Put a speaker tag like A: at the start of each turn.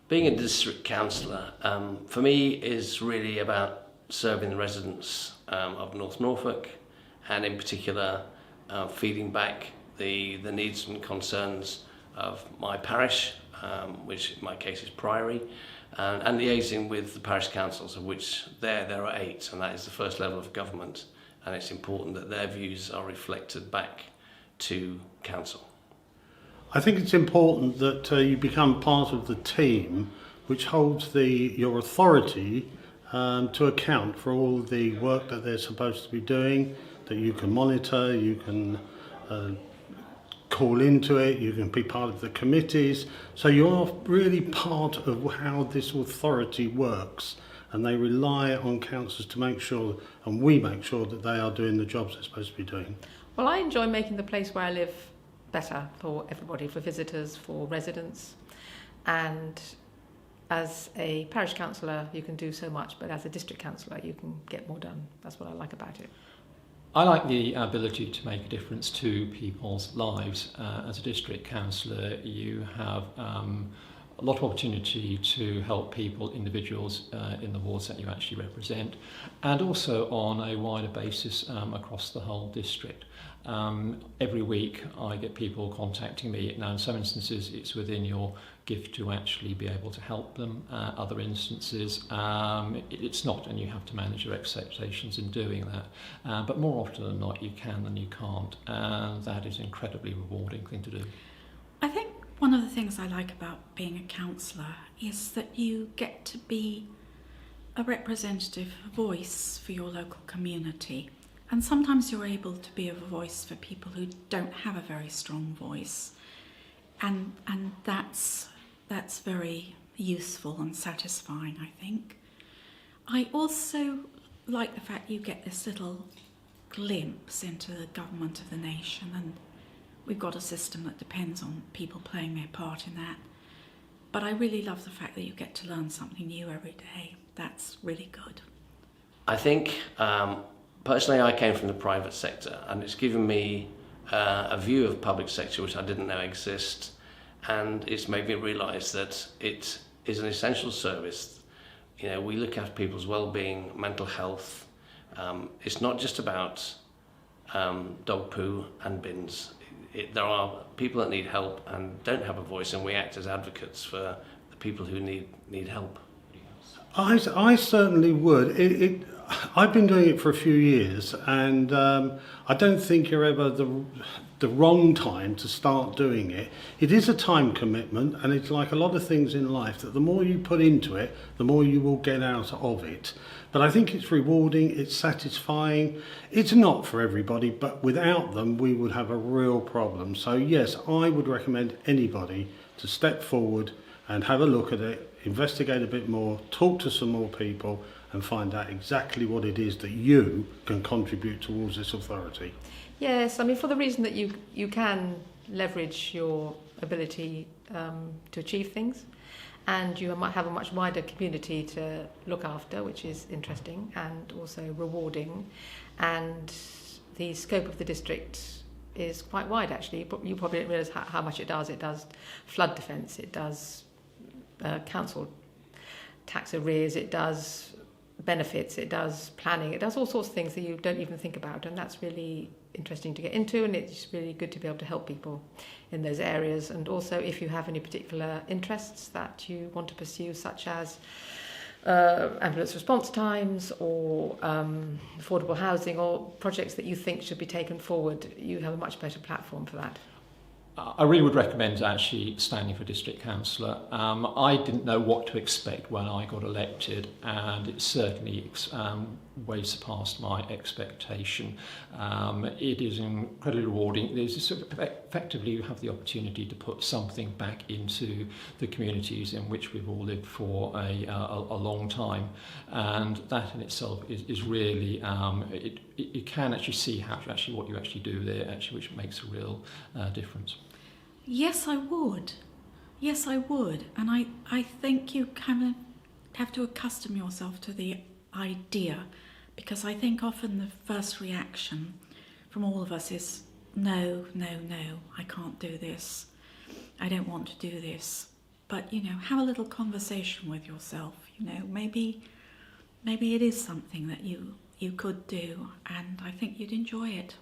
A: Being a district councillor, for me, is really about serving the residents of North Norfolk, and in particular, feeding back the needs and concerns of my parish, which in my case is Priory, and liaising with the parish councils, of which there are 8, and that is the first level of government, and it's important that their views are reflected back to council.
B: I think it's important that you become part of the team which holds your authority to account for all the work that they're supposed to be doing, that you can monitor, you can call into it, you can be part of the committees. So you're really part of how this authority works, and they rely on councillors to make sure, and we make sure, that they are doing the jobs they're supposed to be doing.
C: Well, I enjoy making the place where I live better for everybody, for visitors, for residents. And as a parish councillor, you can do so much, but as a district councillor, you can get more done. That's what I like about it.
D: I like the ability to make a difference to people's lives. As a district councillor, you have a lot of opportunity to help people, individuals in the wards that you actually represent, and also on a wider basis across the whole district. Every week I get people contacting me. Now, in some instances it's within your gift to actually be able to help them. Other instances it's not, and you have to manage your expectations in doing that. But more often than not, you can than you can't, and that is an incredibly rewarding thing to do.
E: I think one of the things I like about being a councillor is that you get to be a representative voice for your local community. And sometimes you're able to be a voice for people who don't have a very strong voice. And that's very useful and satisfying, I think. I also like the fact you get this little glimpse into the government of the nation, and we've got a system that depends on people playing their part in that. But I really love the fact that you get to learn something new every day. That's really good.
A: I think personally, I came from the private sector, and it's given me a view of public sector which I didn't know exist, and it's made me realise that it is an essential service. You know, we look after people's well-being, mental health. It's not just about dog poo and bins. There are people that need help and don't have a voice, and we act as advocates for the people who need help.
B: I certainly would. I've been doing it for a few years, and I don't think you're ever the wrong time to start doing it. It is a time commitment, and it's like a lot of things in life, that the more you put into it, the more you will get out of it. But I think it's rewarding, it's satisfying. It's not for everybody, but without them we would have a real problem. So yes, I would recommend anybody to step forward and have a look at it, investigate a bit more, talk to some more people, and find out exactly what it is that you can contribute towards this authority.
C: Yes, I mean, for the reason that you can leverage your ability to achieve things, and you might have a much wider community to look after, which is interesting and also rewarding. And the scope of the district is quite wide, actually. You probably don't realise how much it does. It does flood defence, it does council tax arrears, it does benefits, it does planning, it does all sorts of things that you don't even think about, and that's really interesting to get into, and it's really good to be able to help people in those areas. And also, if you have any particular interests that you want to pursue, such as ambulance response times or affordable housing, or projects that you think should be taken forward, you have a much better platform for that.
D: I really would recommend actually standing for district councillor. I didn't know what to expect when I got elected, and it certainly way surpassed my expectation. It is incredibly rewarding. Effectively, you have the opportunity to put something back into the communities in which we've all lived for a long time, and that in itself is really you can actually see what you actually do there, which makes a real difference.
E: Yes, I would. Yes, I would. And I think you kind of have to accustom yourself to the idea, because I think often the first reaction from all of us is, no, I can't do this. I don't want to do this. But, you know, have a little conversation with yourself. You know, maybe it is something that you could do, and I think you'd enjoy it.